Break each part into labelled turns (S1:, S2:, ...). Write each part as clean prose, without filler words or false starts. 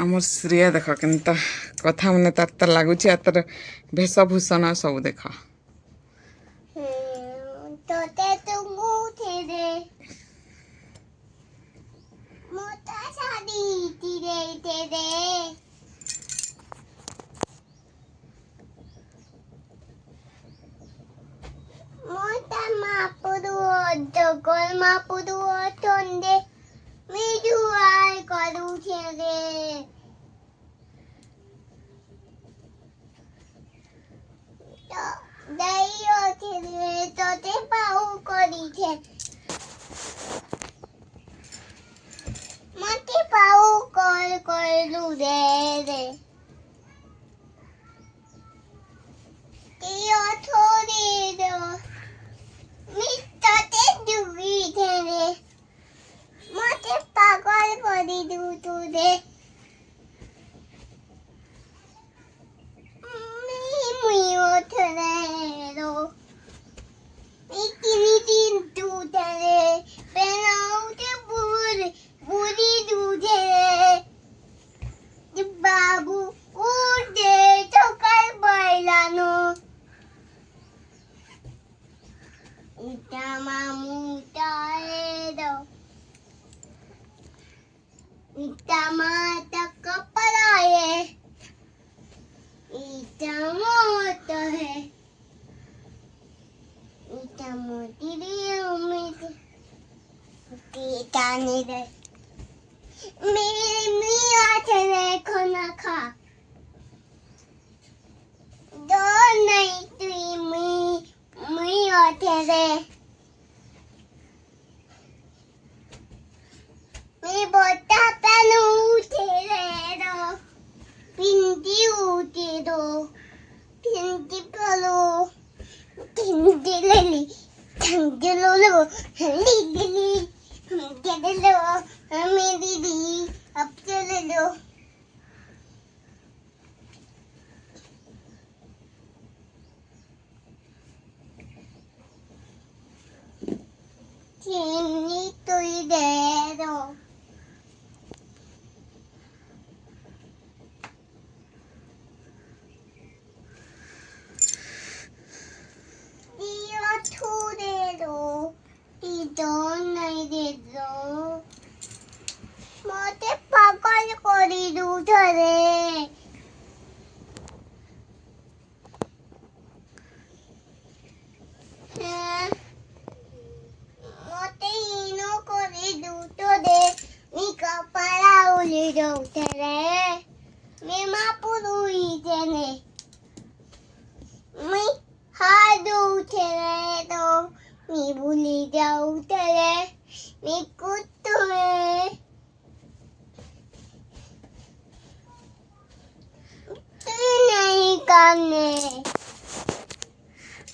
S1: आमर श्रेया देख केनता कथा मन तार लगुच तार भेषभूषण सब देख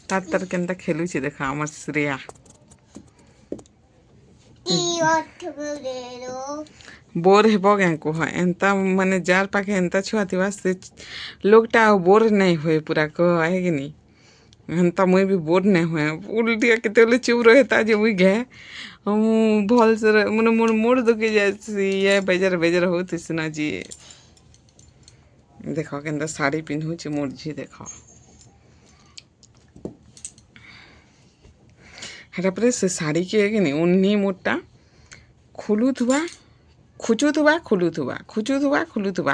S1: तार केनता खेलुची देख आमर श्रेया बोर हेब क्या कह एंता माने जार पाखे एंता छुआ थी से लोगटा बोर नहीं हुए पूरा कह है कि नहीं एंता मुई भी बोर नहीं हुए उल्टिया केते चुप रहे ताजे मुई घे हम भल से मैंने मोर मोड़ दुखी जाए ये बेजार बेजार होती सिना जी देख के शाड़ी पिंधुची मोर झी देख हेरा से शाड़ी के कि नहीं उन्नी मोटा खुलुवा खुचुवा खुलुवा खुचुवा खुलुवा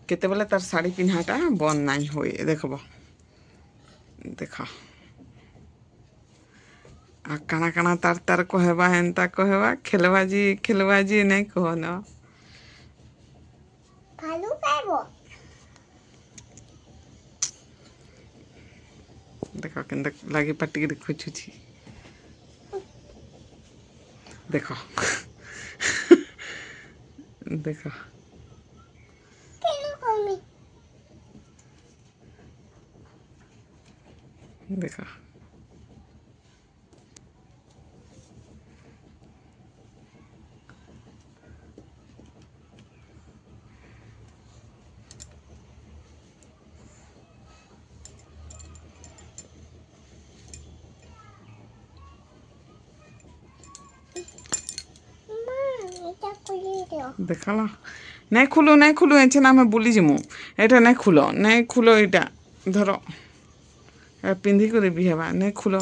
S1: केते बेले तार शाड़ी पिन्हाटा बंद नहीं हुए देखब देख आ काना काना तार तार कहवा एंता कहवा खेलबाजी नहीं कह न देख के लगे पाटी खुचुची देख देख देख देखला नहीं खुलो एछे ना मैं बुली जिमु एटा नहीं खुलो एटा धर पिंधि कर भी हेबा नहीं खुलो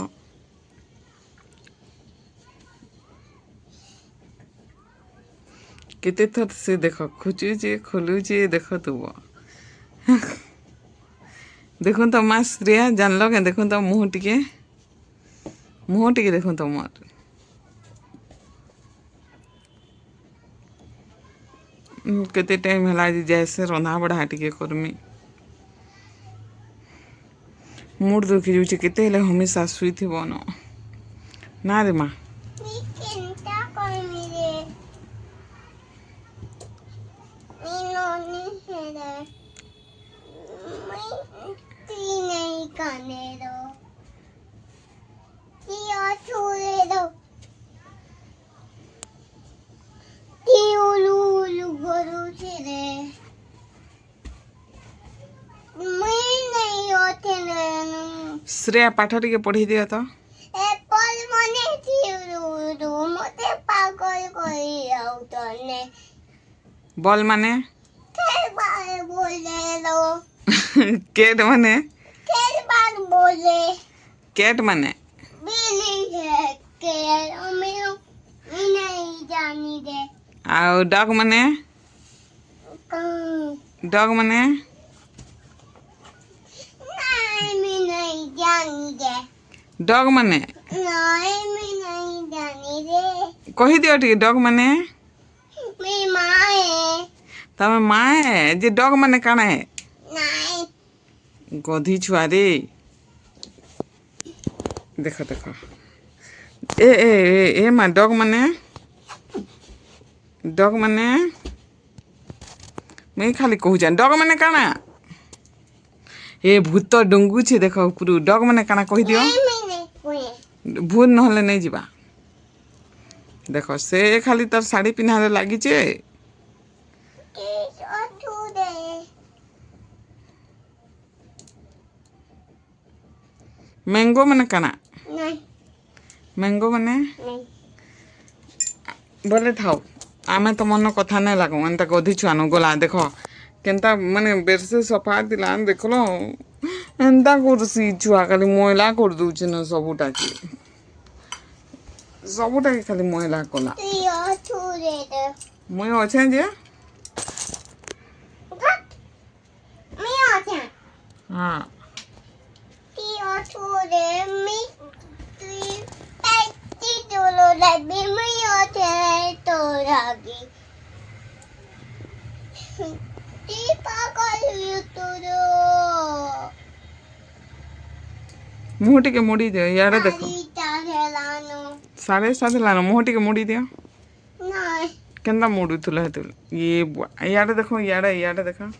S1: केते थर से देख खुचुचे खोलुचे देख तू देखो तो माँ श्रेया जानल के देखो तो मुँह टिके देखो तो मोर केते टाइम है जैसे रंधा बढ़ा टिके करमी मूड दुखी जाऊे केते हमेशा शुई थी न ना रे माँ श्रेया पाठ टिके पढ़ी दिया तो बॉल माने केट माने कैट माने आउ डॉग माने डॉग माने कही दियो टी डॉग माने तमे माँ है जे डॉग माने काना है गधी छुआ रे देख ए माँ डॉग माने मैं खाली कहू जान डॉग माने काना ए भूत डंगू छे देख ऊपर डॉग माने काना कही दियो भूत नहले नहीं जीवा देख से खाली तर साड़ी पिन्हारे लगी चे मैंगो माने काना मैंगो माने बोले थाओ आमे तो मन कथा नहीं लागू एंता गधी छुआनु गला देख केनता माने बेरसे सफा दिला देखलो एंता करसी छुआ खाली मैला कर दूचे न सबुटा के खाली मैला कला मुई अच्छे जे हाँ मुँह टिके मुड़ी दियो यार देखो साढ़े साथ लानो मुँह टिके मुड़ी दियो केंदा मुड़ू तुला ये यार देखो यार देखो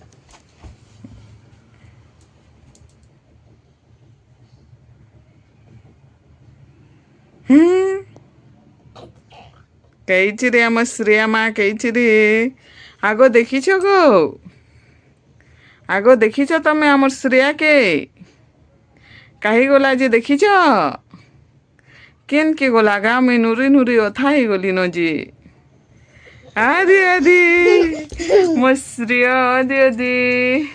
S1: कही रे आम श्रेया माँ कही रे आगो देखी आगो देखी तमें आम श्रेया के कहीं गला जे देखी केन के गला गा मैं नुरी अथा ही गली न जी आदि मो श्रेया आदि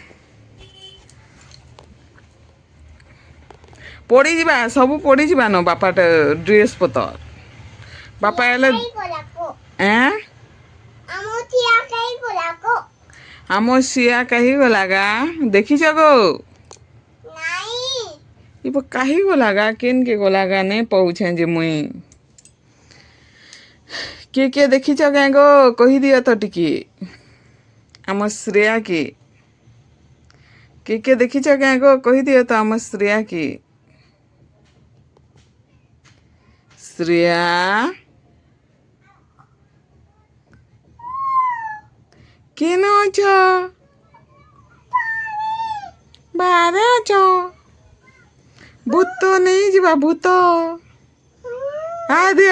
S1: पड़ी जीवा सब पड़ी जीवा न बापा ड्रेस पतर बापा एले आम सिया कहीं गला गा देखी गो इब कहीं गला केन के गला नहीं पहुँचे जे मुई के देखी गए गो कही दिया तो टिकी आम श्रेया के देखी गए गो कही दिया तो आम श्रेया की श्रेया केन अछ बाहर अछ भूत नहीं जीवा भूत आदि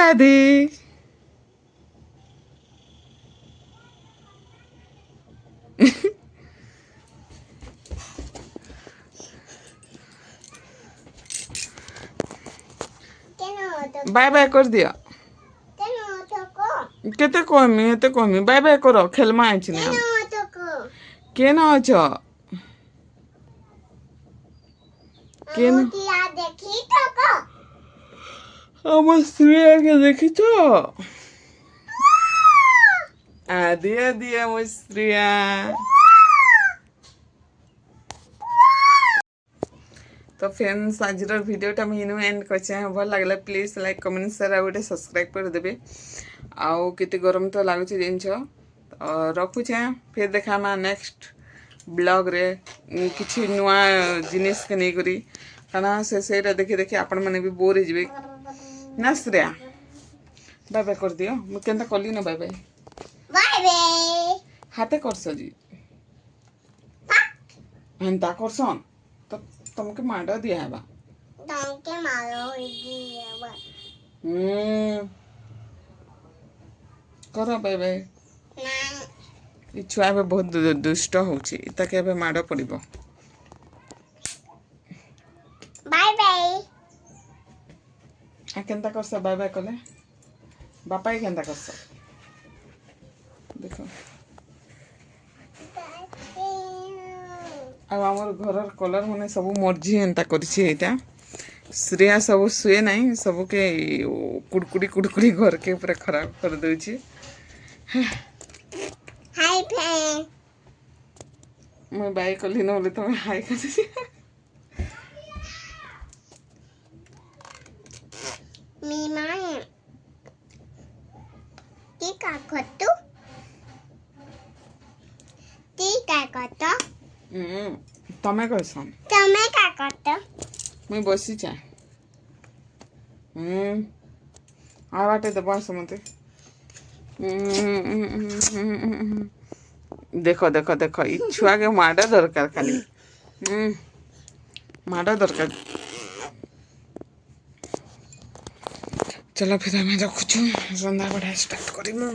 S1: बाय बाय कर दिया केते कहमी बाय बाय करो खेलमा आइछि ना केन अछ केन
S2: देखी तो को
S1: हम श्रेया के देखी तो आदि आदि हम श्रेया तो फ्रेंड्स आज भिडियोटा मुझे इनू एंड कर भल लगे प्लीज लाइक कमेंट शेयर आउ गोटे सब्सक्राइब करदेवे आउ केते गरम तो लगुच जिनस रखुचे फिर देखा नेक्स्ट ब्लॉग रे किसी नुआ जिनिस के नहीं करी काना से देखी देखी आपण मैंने भी बोर हो जाए ना श्रेया बाय बाय कर दियो मु केनता कली ना बाय बाय
S2: बाय बाय
S1: हाथे करस जी हेंता करसन तो तुमके माडा दिया है बा
S2: तुमके मारो दिया
S1: कर बाय बाय
S2: ना
S1: ई छुआ भी बहुत दुष्ट होची ताके ଏବେ माड पड़िबो
S2: बाय बाय
S1: आ केनता करस बाय बाय कले बापा ही केनता करस देखो आ हमर घरर कलर माने सब मर्जी एंता करछि एटा श्रेया सब सुए नहीं सब के कुड़कुड़ी घर के पूरा खराब कर दोछि
S2: हाय फ्रेंड
S1: मैं बाय कली न बोले तो मैं हाय कर दी
S2: मी माय ती का करतो
S1: तमे कहसन
S2: तमे का करतो
S1: मैं बसी चा आ बाटे दबा समते देखो देखो देखो ई छुआ के माडा दरकार खाली माडा दरकार चलो फिर हमें रखुछु रंधा बढ़ा स्टार्ट करिमु